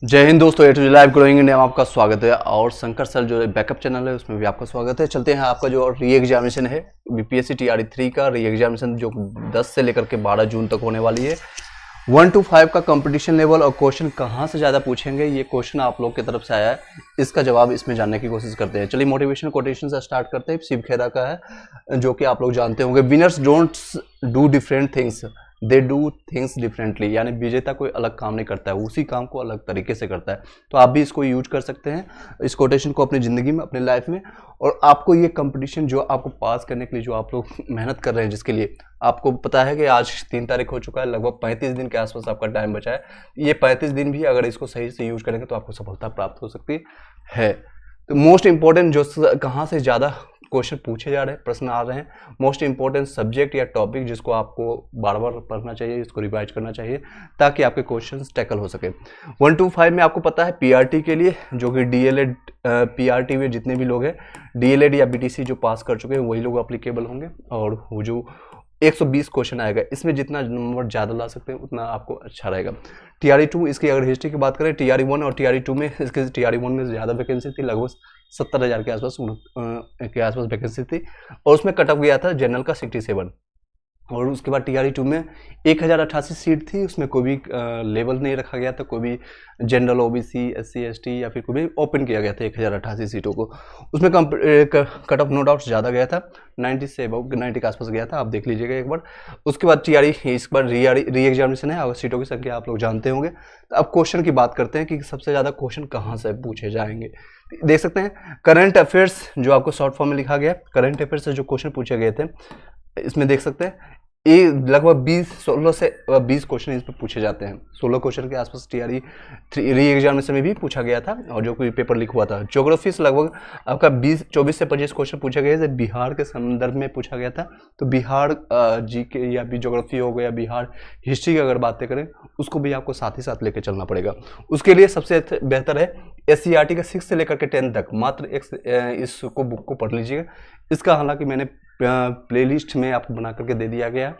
जय हिंद दोस्तों, A two G live growing India में आपका स्वागत है। और शंकर सर जो बैकअप चैनल है उसमें भी आपका स्वागत है। चलते हैं, आपका जो री एग्जामिनेशन है बीपीएससी टीआरई 3 का री एग्जामिनेशन जो 10 से लेकर के 12 जून तक होने वाली है। 1 to 5 का कंपटीशन लेवल और क्वेश्चन कहाँ से ज़्यादा पूछेंगे, ये क्वेश्चन आप लोग की तरफ से आया है, इसका जवाब इसमें जानने की कोशिश करते हैं। चलिए मोटिवेशन कोटेशन से स्टार्ट करते हैं। शिव खेरा का है जो कि आप लोग जानते होंगे, winners don't do different things, they do things differently. यानी विजेता कोई अलग काम नहीं करता है, उसी काम को अलग तरीके से करता है। तो आप भी इसको यूज कर सकते हैं, इस कोटेशन को अपनी ज़िंदगी में, अपने लाइफ में। और आपको ये कंपटीशन जो आपको पास करने के लिए जो आप लोग मेहनत कर रहे हैं, जिसके लिए आपको पता है कि आज 3 तारीख हो चुका है, लगभग 35 दिन के आसपास आपका टाइम बचा है। ये 35 दिन भी अगर इसको सही से यूज करेंगे तो आपको सफलता प्राप्त हो सकती है। तो मोस्ट इंपॉर्टेंट जो कहाँ से ज़्यादा क्वेश्चन पूछे जा रहे हैं, प्रश्न आ रहे हैं, मोस्ट इंपॉर्टेंट सब्जेक्ट या टॉपिक जिसको आपको बार बार पढ़ना चाहिए, इसको रिवाइज करना चाहिए ताकि आपके क्वेश्चंस टैकल हो सके। 1 to 5 में आपको पता है पीआरटी के लिए, जो कि डीएलएड पीआरटी में जितने भी लोग हैं डीएलएड या बीटीसी जो पास कर चुके हैं वही लोग अप्लीकेबल होंगे। और वो जो 120 क्वेश्चन आएगा, इसमें जितना नंबर ज़्यादा ला सकते हैं उतना आपको अच्छा रहेगा। टीआरई 2, इसकी अगर हिस्ट्री की बात करें, टीआरई 1 और टीआरई 2 में, इसके टीआरई 1 में ज़्यादा वैकेंसी थी, लगभग 70,000 के आसपास वैकेंसी थी। और उसमें कट ऑफ गया था जनरल का 67। और उसके बाद टीआरई 2 में 1088 सीट थी, उसमें कोई भी लेवल नहीं रखा गया था, कोई भी जनरल, ओबीसी, एससी, एसटी या फिर कोई भी ओपन किया गया था 1088 सीटों को। उसमें कट ऑफ नो डाउट ज़्यादा गया था, 90 से अबव 90 के आसपास गया था, आप देख लीजिएगा एक बार। उसके बाद टीआरई, इस बार री एग्जामिनेशन है और सीटों की संख्या आप लोग जानते होंगे। तो अब क्वेश्चन की बात करते हैं कि सबसे ज़्यादा क्वेश्चन कहाँ से पूछे जाएंगे। देख सकते हैं करंट अफेयर्स, जो आपको शॉर्ट फॉर्म में लिखा गया, करंट अफेयर्स से जो क्वेश्चन पूछे गए थे इसमें देख सकते हैं ये लगभग 16 से 20 क्वेश्चन इस पर पूछे जाते हैं। 16 क्वेश्चन के आसपास टीआरई री एग्जामिनेशन में भी पूछा गया था और जो कोई पेपर लीक हुआ था। ज्योग्राफी से लगभग आपका 24 से 25 क्वेश्चन पूछे गए थे, बिहार के संदर्भ में पूछा गया था। तो बिहार जीके या भी ज्योग्राफी हो गया, बिहार हिस्ट्री की अगर बातें करें उसको भी आपको साथ ही साथ लेकर चलना पड़ेगा। उसके लिए सबसे बेहतर है एससीईआरटी का 6 से लेकर के 10 तक मात्र इसको बुक को पढ़ लीजिएगा। इसका हालांकि मैंने प्लेलिस्ट में आपको बना करके दे दिया गया,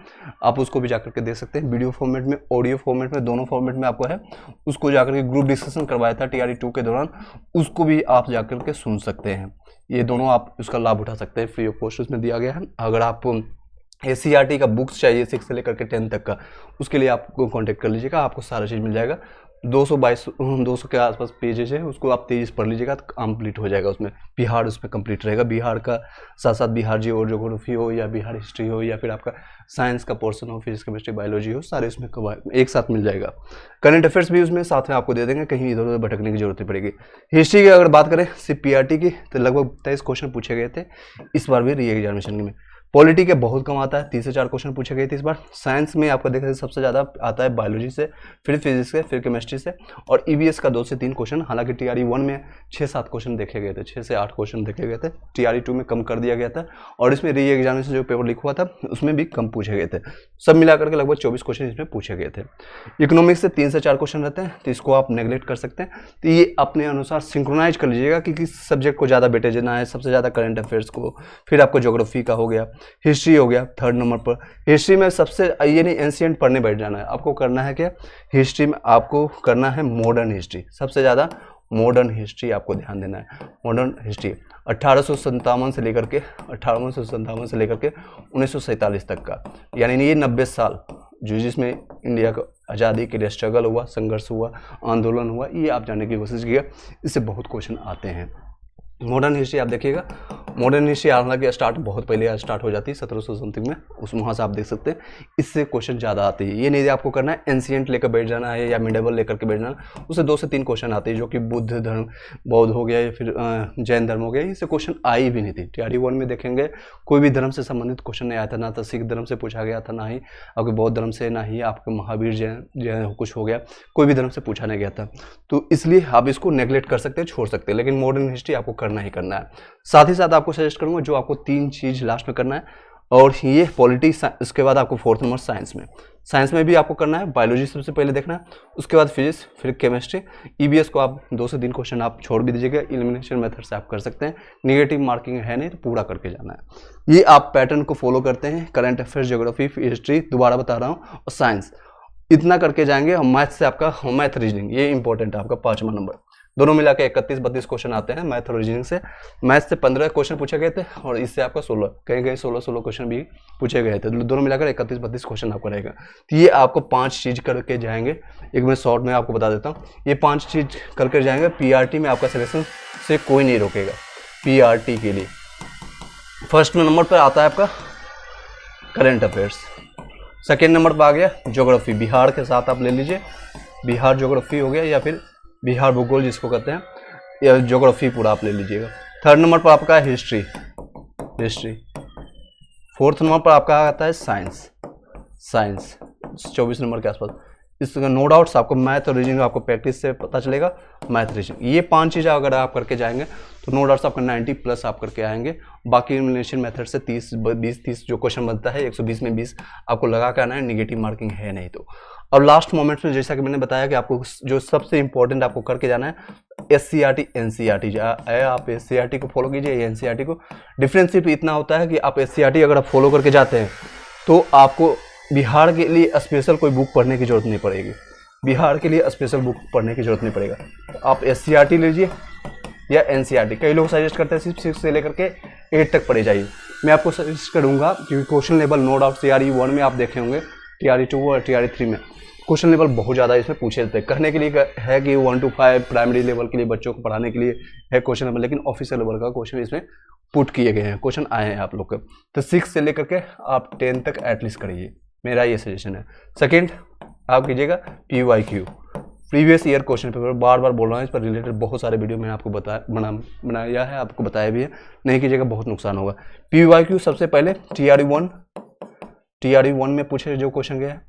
आप उसको भी जाकर के देख सकते हैं, वीडियो फॉर्मेट में, ऑडियो फॉर्मेट में, दोनों फॉर्मेट में आपको है। उसको जाकर के ग्रुप डिस्कशन करवाया था टीआरई 2 के दौरान, उसको भी आप जाकर के सुन सकते हैं। ये दोनों आप उसका लाभ उठा सकते हैं, फ्री ऑफ कॉस्ट उसमें दिया गया है। अगर आप एससीईआरटी का बुक्स चाहिए 6 से लेकर के 10 तक का, उसके लिए आपको कांटेक्ट कर लीजिएगा, आपको सारा चीज़ मिल जाएगा। 200 के आसपास पेजेस है, उसको आप तेज़ पढ़ लीजिएगा तो कंप्लीट हो जाएगा। उसमें बिहार उसमें कंप्लीट रहेगा, बिहार का साथ साथ बिहार जी और ज्योग्राफी हो या बिहार हिस्ट्री हो या फिर आपका साइंस का पोर्शन हो, फिजिक्स, केमिस्ट्री, बायोलॉजी हो, सारे उसमें एक साथ मिल जाएगा। करंट अफेयर्स भी उसमें साथ में आपको दे देंगे, कहीं इधर उधर भटकने की जरूरत नहीं पड़ेगी। हिस्ट्री की अगर बात करें सिर्फ पीआरटी की, तो लगभग 23 क्वेश्चन पूछे गए थे इस बार भी री एग्जामिनेशन में। पॉलिटी के बहुत कम आता है, 3 से 4 क्वेश्चन पूछे गए थे इस बार। साइंस में आपको देखा सबसे ज़्यादा आता है बायोलॉजी से, फिर फिजिक्स से, फिर केमिस्ट्री से, और ईवीएस का 2 से 3 क्वेश्चन। हालांकि टीआरई 1 में 6-7 क्वेश्चन देखे गए थे, 6 से 8 क्वेश्चन देखे गए थे, टीआरई 2 में कम कर दिया गया था। और इसमें री एग्जामिनेशन जो पेपर लिखा हुआ था उसमें भी कम पूछे गए थे, सब मिलाकर के लगभग 24 क्वेश्चन इसमें पूछे गए थे। इकोनॉमिक्स से 3 से 4 क्वेश्चन रहते हैं, तो इसको आप नेग्लेक्ट कर सकते हैं। तो ये अपने अनुसार सिंक्रोनाइज कर लीजिएगा कि किस सब्जेक्ट को ज़्यादा वेटेज देना है, सबसे ज़्यादा करंट अफेयर्स को, फिर आपको ज्योग्राफी का हो गया, हिस्ट्री हो गया 3rd नंबर पर। हिस्ट्री में सबसे ये नहीं एंशिएंट पढ़ने बैठ जाना है, आपको करना है क्या हिस्ट्री में, आपको करना है मॉडर्न हिस्ट्री, सबसे ज़्यादा मॉडर्न हिस्ट्री आपको ध्यान देना है। मॉडर्न हिस्ट्री 1857 से लेकर के 1947 तक का, यानी ये 90 साल जो जिसमें इंडिया को आज़ादी के लिए स्ट्रगल हुआ, संघर्ष हुआ, आंदोलन हुआ, ये आप जानने की कोशिश कीजिएगा, इससे बहुत क्वेश्चन आते हैं। मॉडर्न हिस्ट्री आप देखिएगा, मॉडर्न हिस्ट्री हालांकि स्टार्ट बहुत पहले स्टार्ट हो जाती है 1700 समथिंग में, उस वहाँ से आप देख सकते हैं, इससे क्वेश्चन ज़्यादा आते हैं। ये नहीं आपको करना है एंशिएंट लेकर बैठ जाना है या मिडेवल लेकर के बैठ जाना, उससे 2 से 3 क्वेश्चन आते हैं, जो कि बुद्ध धर्म, बौद्ध हो गया या फिर जैन धर्म हो गया, इससे क्वेश्चन आई भी नहीं थी। टीआरई 1 में देखेंगे कोई भी धर्म से संबंधित क्वेश्चन नहीं आया था, ना तो सिख धर्म से पूछा गया था, ना ही आपके बौद्ध धर्म से, ना ही आपके महावीर जैन कुछ हो गया, कोई भी धर्म से पूछा नहीं गया था। तो इसलिए आप इसको नेग्लेक्ट कर सकते हैं, छोड़ सकते हैं, लेकिन मॉडर्न हिस्ट्री आपको करना ही करना है। साथ ही साथ आपको सजेस्ट करूंगा जो आपको 3 चीज लास्ट में करना है, और ये पॉलिटिक्स, इसके बाद आपको 4th नंबर साइंस में भी आपको करना है। बायोलॉजी सबसे पहले देखना है, उसके बाद फिजिक्स, फिर केमिस्ट्री। ईवीएस को आप 2 से 3 क्वेश्चन आप छोड़ भी दीजिएगा, एलिमिनेशन मेथड से आप कर सकते हैं, निगेटिव मार्किंग है नहीं तो पूरा करके जाना है। ये आप पैटर्न को फॉलो करते हैं, करंट अफेयर्स, ज्योग्राफी, हिस्ट्री, दोबारा बता रहा हूँ, और साइंस। इतना करके जाएंगे। और मैथ से आपका मैथ रीजनिंग, ये इंपॉर्टेंट है आपका 5वां नंबर। दोनों मिला के 31-32 क्वेश्चन आते हैं मैथ और रीजनिंग से। मैथ से 15 क्वेश्चन पूछे गए थे और इससे आपका 16, कहीं कहीं 16 क्वेश्चन भी पूछे गए थे। दोनों मिलाकर 31-32 क्वेश्चन आपका रहेगा। तो ये आपको 5 चीज करके जाएंगे। एक मैं शॉर्ट में आपको बता देता हूँ, ये 5 चीज करके जाएंगे। पीआरटी में आपका सिलेक्शन से कोई नहीं रोकेगा। पीआरटी के लिए फर्स्ट नंबर पर आता है आपका करंट अफेयर्स, सेकेंड नंबर पर आ गया ज्योग्राफी, बिहार के साथ आप ले लीजिए, बिहार ज्योग्राफी हो गया या फिर बिहार भूगोल जिसको कहते हैं, या ज्योग्राफी पूरा आप ले लीजिएगा। थर्ड नंबर पर आपका हिस्ट्री, फोर्थ नंबर पर आपका आता है साइंस 24 नंबर के आसपास। इसका नो डाउट्स आपको मैथ और रीजनिंग आपको प्रैक्टिस से पता चलेगा। मैथ रीजनिंग ये 5 चीज़ें अगर आप करके जाएंगे तो नो डाउट्स आपका 90+ आप करके आएंगे। बाकी एलिमिनेशन मेथड से 20-30 जो क्वेश्चन बनता है 120 में 20 आपको लगा के आना है, निगेटिव मार्किंग है नहीं तो। और लास्ट मोमेंट में जैसा कि मैंने बताया कि आपको जो सबसे इंपॉर्टेंट आपको करके जाना है SCRT NCRT, आप SCRT को फॉलो कीजिए, NCRT को। डिफरेंस सिर्फ इतना होता है कि आप SCRT अगर आप फॉलो करके जाते हैं तो आपको बिहार के लिए स्पेशल कोई बुक पढ़ने की जरूरत नहीं पड़ेगी, बिहार के लिए स्पेशल बुक पढ़ने की जरूरत नहीं पड़ेगा। आप SCRT लीजिए या NCRT। कई लोग सजेस्ट करते हैं सिर्फ 6 से लेकर के 8 तक पढ़े जाइए। मैं आपको सजेस्ट करूंगा क्योंकि question level no doubt TRE 1 में आप देखे होंगे, TRE 2 और TRE 3 में क्वेश्चन लेवल बहुत ज़्यादा इसमें पूछे जाते हैं। कहने के लिए है कि 1 to 5 प्राइमरी लेवल के लिए बच्चों को पढ़ाने के लिए है क्वेश्चन लेवल, लेकिन ऑफिशियल लेवल का क्वेश्चन इसमें पुट किए गए हैं, क्वेश्चन आए हैं आप लोग के। तो 6 से लेकर के आप 10 तक एटलीस्ट करिए, मेरा ये सजेशन है। सेकेंड आप कीजिएगा PYQ, previous year question paper. बार बार बोल रहा हूँ, इस पर रिलेटेड बहुत सारे वीडियो मैंने आपको बनाया है, आपको बताया भी है, नहीं कीजिएगा बहुत नुकसान होगा। PYQ सबसे पहले TRE 1 में पूछे जो क्वेश्चन गया है,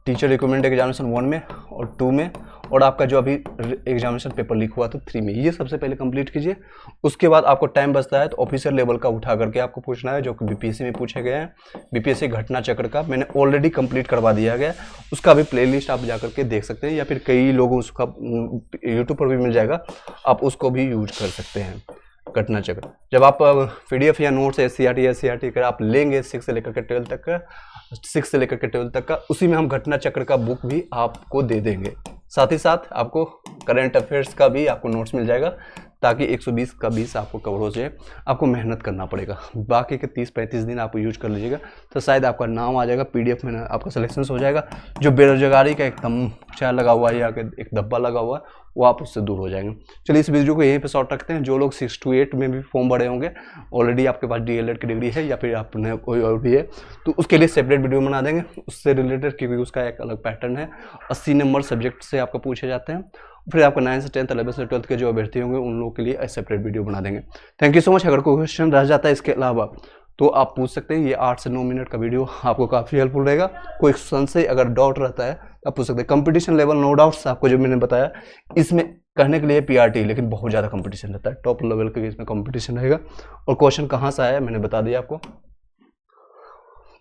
टीचर रिक्रूटमेंट एग्जामिनेशन 1 में और 2 में, और आपका जो अभी एग्जामिनेशन पेपर लीक हुआ था 3 में, ये सबसे पहले कंप्लीट कीजिए। उसके बाद आपको टाइम बचता है तो ऑफिसर लेवल का उठा करके आपको पूछना है, जो कि BPSC में पूछे गए हैं। BPSC घटना चक्र का मैंने ऑलरेडी कंप्लीट करवा दिया गया, उसका भी प्लेलिस्ट आप जा करके देख सकते हैं, या फिर कई लोगों उसका यूट्यूब पर भी मिल जाएगा, आप उसको भी यूज कर सकते हैं। घटना चक्र जब आप PDF या नोट्स SCRT कर आप लेंगे 6 से लेकर के 12 तक का, उसी में हम घटना चक्र का बुक भी आपको दे देंगे। साथ ही साथ आपको करंट अफेयर्स का भी आपको नोट्स मिल जाएगा, ताकि 120 का 20 आपको कवर हो जाए। आपको मेहनत करना पड़ेगा, बाकी के 30-35 दिन आप यूज कर लीजिएगा तो शायद आपका नाम आ जाएगा, PDF में आपका सिलेक्शन हो जाएगा। जो बेरोजगारी का एक तमचा लगा हुआ है या एक धब्बा लगा हुआ है वो आप उससे दूर हो जाएंगे। चलिए इस वीडियो को यहीं पे शॉर्ट रखते हैं। जो लोग 6 to 8 में भी फॉर्म भरे होंगे, ऑलरेडी आपके पास DLED की डिग्री है या फिर आपने कोई और भी है, तो उसके लिए सेपरेट वीडियो बना देंगे उससे रिलेटेड, क्योंकि उसका एक अलग पैटर्न है। 80 नंबर सब्जेक्ट से आपका पूछे जाते हैं। फिर आपका 9 से 10, 11 से 12 के जो अभ्यर्थी होंगे उन लोगों के लिए सेपरेट वीडियो बना देंगे। Thank you so much. अगर कोई क्वेश्चन रह जाता है इसके अलावा तो आप पूछ सकते हैं। ये 8 से 9 मिनट का वीडियो आपको काफ़ी हेल्पफुल रहेगा। कोई संशय अगर डाउट रहता है आप पूछ सकते हैं। कंपटीशन लेवल नो डाउट्स आपको जो मैंने बताया, इसमें कहने के लिए PRT, लेकिन बहुत ज़्यादा कंपटीशन रहता है, टॉप लेवल के इसमें कंपटीशन रहेगा। और क्वेश्चन कहाँ से आया मैंने बता दिया आपको,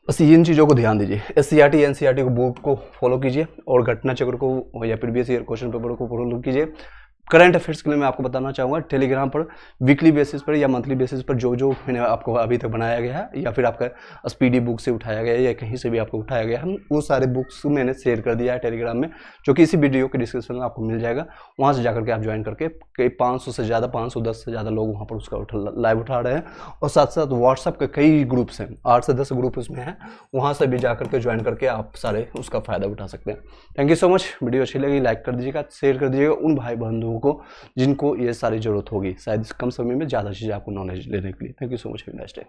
बस इन चीज़ों को ध्यान दीजिए। SCRT NCRT को बुक को फॉलो कीजिए और घटना चक्र को या प्रीवियस ईयर क्वेश्चन पेपर को फॉलो कीजिए। करंट अफेयर्स के लिए मैं आपको बताना चाहूँगा, टेलीग्राम पर वीकली बेसिस पर या मंथली बेसिस पर जो मैंने आपको अभी तक बनाया गया है, या फिर आपका SPD बुक से उठाया गया है या कहीं से भी आपको उठाया गया है, वो सारे बुक्स मैंने शेयर कर दिया है टेलीग्राम में, जो कि इसी वीडियो के डिस्क्रिप्शन में आपको मिल जाएगा। वहाँ से जाकर के आप ज्वाइन करके कई 500 से ज़्यादा 510 से ज़्यादा लोग वहाँ पर उसका लाइव उठा रहे हैं। और साथ साथ व्हाट्सअप के कई ग्रुप्स हैं, 8 से 10 ग्रुप उसमें हैं, वहाँ से भी जाकर के ज्वाइन करके आप सारे उसका फ़ायदा उठा सकते हैं। Thank you so much. Video अच्छी लगी लाइक कर दीजिएगा, शेयर कर दीजिएगा उन भाई बंधुओं को जिनको ये सारी जरूरत होगी, शायद कम समय में ज़्यादा चीज़ें आपको नॉलेज लेने के लिए। Thank you so much. Have a nice day.